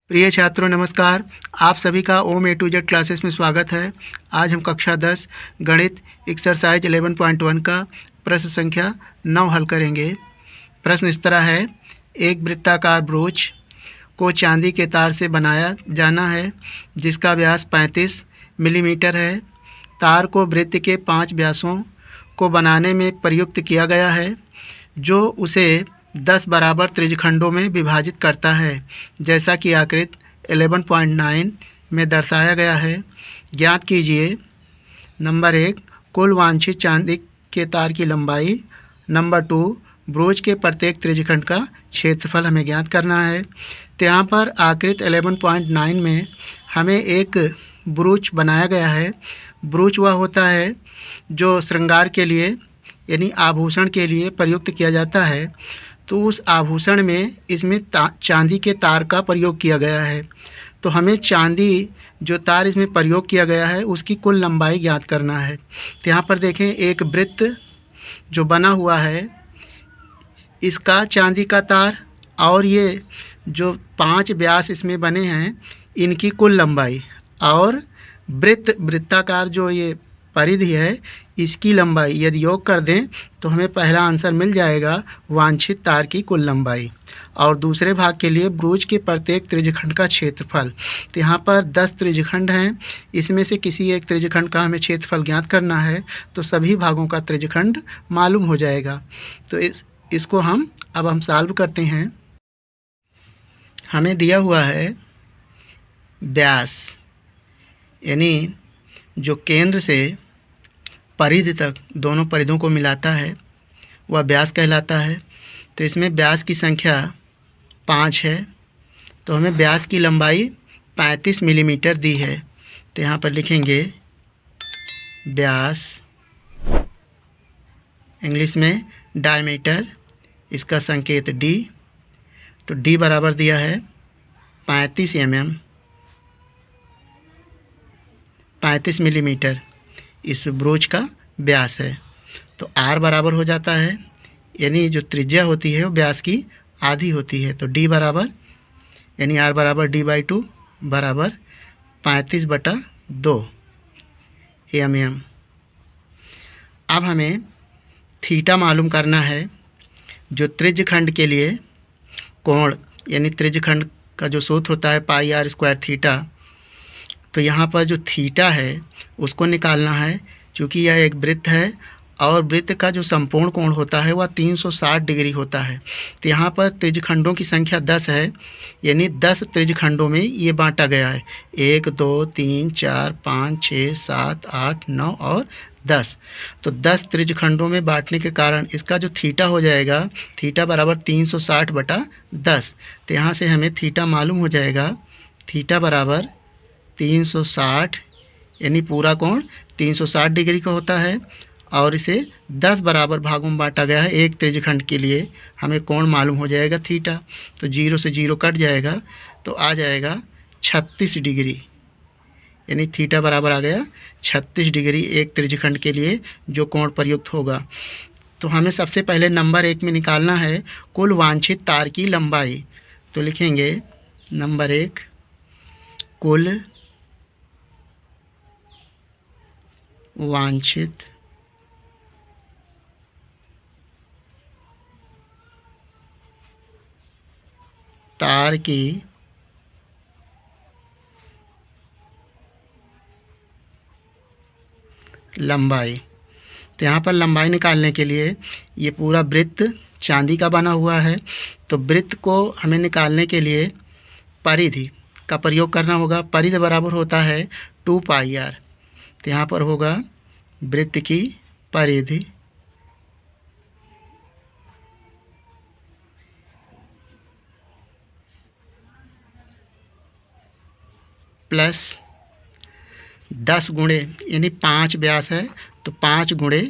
प्रिय छात्रों नमस्कार। आप सभी का ओम ए टू जेड क्लासेस में स्वागत है। आज हम कक्षा 10 गणित एक्सरसाइज 11.1 का प्रश्न संख्या 9 हल करेंगे। प्रश्न इस तरह है, एक वृत्ताकार ब्रोच को चांदी के तार से बनाया जाना है जिसका व्यास 35 मिलीमीटर है। तार को वृत्त के 5 व्यासों को बनाने में प्रयुक्त किया गया है जो उसे 10 बराबर त्रिज्यखंडों में विभाजित करता है जैसा कि आकृति 11.9 में दर्शाया गया है। ज्ञात कीजिए नंबर 1 कुल वांछित चांदी के तार की लंबाई। नंबर 2 ब्रोच के प्रत्येक त्रिज्यखंड का क्षेत्रफल हमें ज्ञात करना है। तो यहाँ पर आकृति 11.9 में हमें एक ब्रोच बनाया गया है। ब्रोच वह होता है जो श्रृंगार के लिए यानी आभूषण के लिए प्रयुक्त किया जाता है। तो उस आभूषण में इसमें चांदी के तार का प्रयोग किया गया है। तो हमें चांदी जो तार इसमें प्रयोग किया गया है उसकी कुल लंबाई ज्ञात करना है। तो यहाँ पर देखें, एक वृत्त जो बना हुआ है इसका चांदी का तार और ये जो 5 व्यास इसमें बने हैं इनकी कुल लंबाई और वृत्ताकार जो ये परिधि है इसकी लंबाई यदि योग कर दें तो हमें पहला आंसर मिल जाएगा वांछित तार की कुल लंबाई। और दूसरे भाग के लिए ब्रोच के प्रत्येक त्रिज्यखंड का क्षेत्रफल। तो यहाँ पर 10 त्रिज्यखंड हैं, इसमें से किसी एक त्रिज्यखंड का हमें क्षेत्रफल ज्ञात करना है तो सभी भागों का त्रिज्यखंड मालूम हो जाएगा। तो इसको हम सॉल्व करते हैं। हमें दिया हुआ है व्यास यानी जो केंद्र से परिधि तक दोनों परिधियों को मिलाता है वह व्यास कहलाता है। तो इसमें व्यास की संख्या 5 है तो हमें व्यास की लंबाई 35 मिलीमीटर दी है। तो यहाँ पर लिखेंगे व्यास, इंग्लिश में डायमीटर, इसका संकेत D। तो D बराबर दिया है 35 mm, 35 मिलीमीटर इस ब्रोच का व्यास है। तो R बराबर हो जाता है यानी जो त्रिज्या होती है वो व्यास की आधी होती है। तो D बराबर यानी R बराबर D/2 बराबर 35/2 mm। अब हमें थीटा मालूम करना है। जो त्रिज्यखंड के लिए कोण यानी त्रिज्यखंड का जो सूत्र होता है πr² थीटा, तो यहाँ पर जो थीटा है उसको निकालना है। क्योंकि यह एक वृत्त है और वृत्त का जो संपूर्ण कोण होता है वह 360 डिग्री होता है। तो यहाँ पर त्रिज्यखंडों की संख्या 10 है यानी 10 त्रिज्यखंडों में ये बांटा गया है। 1 2 3 4 5 6 7 8 9 और 10। तो 10 त्रिज्यखंडों में बांटने के कारण इसका जो थीटा हो जाएगा थीटा बराबर 360/10। तो यहाँ से हमें थीटा मालूम हो जाएगा। थीटा बराबर 360 यानी पूरा कोण 360 डिग्री का होता है और इसे 10 बराबर भागों में बांटा गया है। एक त्रिज्यखंड के लिए हमें कोण मालूम हो जाएगा थीटा। तो 0 से 0 कट जाएगा तो आ जाएगा 36 डिग्री यानी थीटा बराबर आ गया 36 डिग्री एक त्रिज्यखंड के लिए जो कोण प्रयुक्त होगा। तो हमें सबसे पहले नंबर 1 में निकालना है कुल वांछित तार की लंबाई। तो लिखेंगे नंबर 1 कुल वांछित तार की लंबाई। तो यहाँ पर लंबाई निकालने के लिए ये पूरा वृत्त चांदी का बना हुआ है। तो वृत्त को हमें निकालने के लिए परिधि का प्रयोग करना होगा। परिधि बराबर होता है 2πr। तो यहाँ पर होगा वृत्त की परिधि प्लस 10 गुणे यानी 5 व्यास है तो 5 गुणे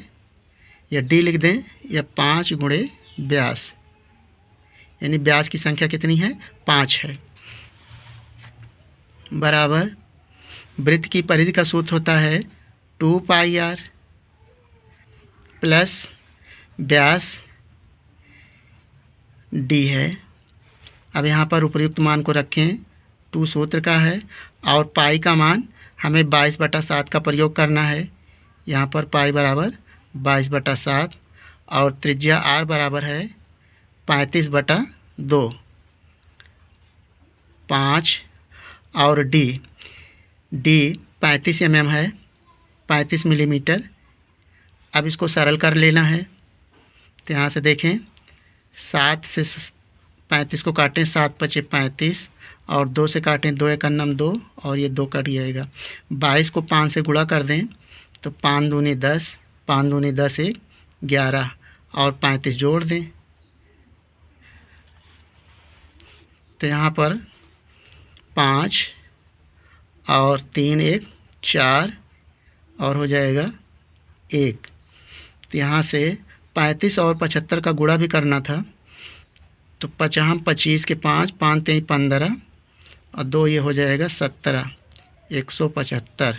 या D लिख दें या 5 गुणे व्यास यानी व्यास की संख्या कितनी है 5 है बराबर वृत्त की परिधि का सूत्र होता है 2πr प्लस व्यास D है। अब यहाँ पर उपयुक्त मान को रखें 2 सूत्र का है और पाई का मान हमें 22/7 का प्रयोग करना है। यहाँ पर पाई बराबर 22/7 और त्रिज्या r बराबर है 35/2 5 और d 35 mm है, 35 मिलीमीटर। अब इसको सरल कर लेना है। तो यहाँ से देखें 7 से 35 को काटें, 7 × 5 = 35 और 2 से काटें, 2 × 1 = 2 और ये 2 कट जाएगा। 22 को 5 से गुणा कर दें तो 5 दूनी 10, 5 दूनी 10 = 11 और 35 जोड़ दें तो यहाँ पर 5 और 3 = 4 और हो जाएगा 1। तो यहाँ से 35 और 75 का गुणा भी करना था तो 25 के 5, 5 × 3 = 15 और 2 ये हो जाएगा 17, 175।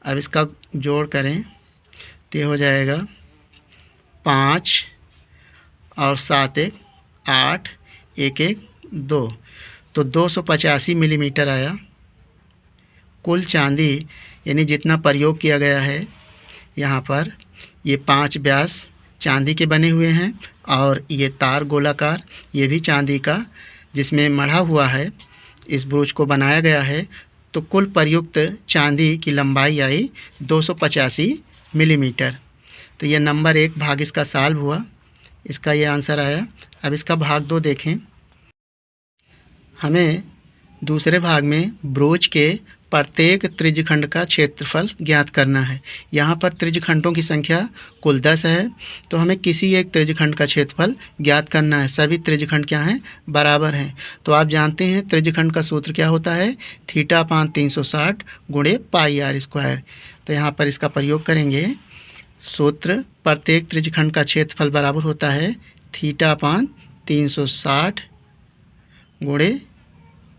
अब इसका जोड़ करें तो ये हो जाएगा 5 और 7 = 8, 1 1 2 तो 285 मिलीमीटर आया। कुल चांदी यानी जितना प्रयोग किया गया है यहाँ पर, ये 5 व्यास चांदी के बने हुए हैं और ये तार गोलाकार ये भी चांदी का जिसमें मढ़ा हुआ है, इस ब्रूच को बनाया गया है। तो कुल प्रयुक्त चांदी की लंबाई आई 285 मिलीमीटर। तो ये नंबर 1 भाग इसका सॉल्व हुआ, इसका ये आंसर आया। अब इसका भाग 2 देखें। हमें दूसरे भाग में ब्रोच के प्रत्येक त्रिज्यखंड का क्षेत्रफल ज्ञात करना है। यहाँ पर त्रिज्यखंडों की संख्या कुल 10 है, तो हमें किसी एक त्रिज्यखंड का क्षेत्रफल ज्ञात करना है। सभी त्रिज्यखंड क्या हैं? बराबर हैं। तो आप जानते हैं त्रिज्यखंड का सूत्र क्या होता है? θ/360 × πr²। तो यहाँ पर इसका प्रयोग करेंगे। सूत्र प्रत्येक त्रिज्यखंड का क्षेत्रफल बराबर होता है θ/360 ×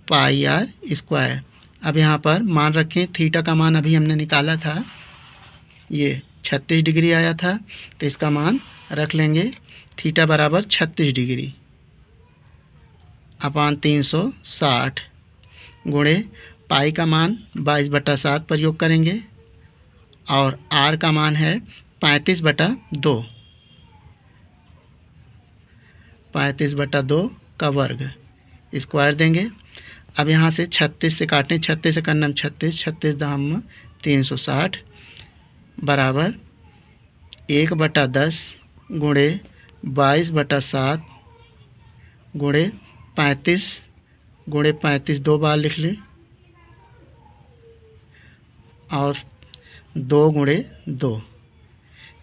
πr²। अब यहाँ पर मान रखें थीटा का मान अभी हमने निकाला था, ये 36 डिग्री आया था, तो इसका मान रख लेंगे थीटा बराबर 36 डिग्री अपान 360 गुणे पाई का मान 22/7 प्रयोग करेंगे और आर का मान है 35/2, 35/2 का वर्ग स्क्वायर देंगे। अब यहाँ से 36 से काटें, 36 × 1 = 36, 36 × 360 बराबर 1/10 गुणे 22/7 गुणे 35 गुणे 35 2 बार लिख लें और 2 × 2।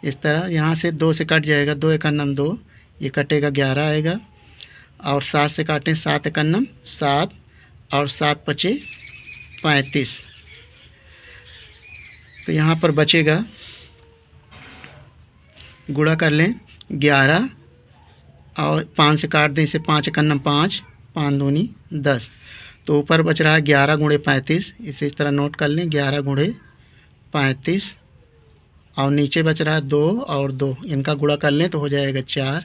इस तरह यहाँ से 2 से कट जाएगा, 2 × 1 = 2, ये कटेगा 11 आएगा और 7 से काटें, 7 × 1 = 7 और 7 × 5 = 35। तो यहाँ पर बचेगा, गुणा कर लें 11 और 5 से काट दें इसे, 5 × 1 = 5, 5 दूनी 10। तो ऊपर बच रहा है 11 × 35, इसे इस तरह नोट कर लें 11 × 35 और नीचे बच रहा है 2 और 2, इनका गुणा कर लें तो हो जाएगा 4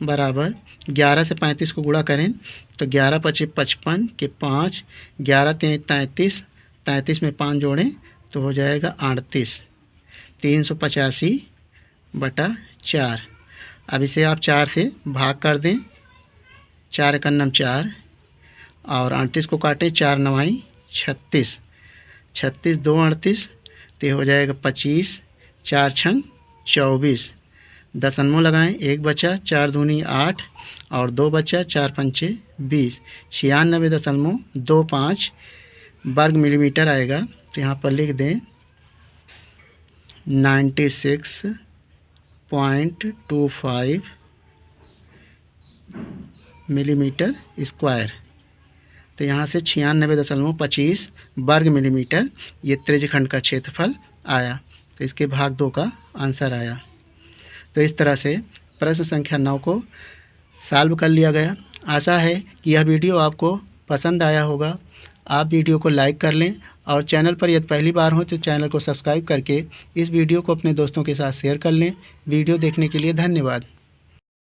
बराबर 11 से 35 को गुणा करें तो 11 × 5 = 55 के 5, 11 × 3 = 33, 33 में 5 जोड़ें तो हो जाएगा 38, 385/4। अब इसे आप 4 से भाग कर दें, 4 × 1 = 4 और 38 को काटें, 4 × 9 = 36, 36 2 38 तो हो जाएगा 25, 4 × 6 = 24। दशमलव लगाएं, 1 बचा, 4 दूनी 8 और 2 बचा, 4 × 5 = 20, 96.25 वर्ग मिलीमीटर आएगा। तो यहाँ पर लिख दें 96.25 मिलीमीटर स्क्वायर। तो यहाँ से 96.25 वर्ग मिलीमीटर ये त्रिज्यखंड का क्षेत्रफल आया। तो इसके भाग 2 का आंसर आया। तो इस तरह से प्रश्न संख्या 9 को सॉल्व कर लिया गया। आशा है कि यह वीडियो आपको पसंद आया होगा। आप वीडियो को लाइक कर लें और चैनल पर यदि पहली बार हो तो चैनल को सब्सक्राइब करके इस वीडियो को अपने दोस्तों के साथ शेयर कर लें। वीडियो देखने के लिए धन्यवाद।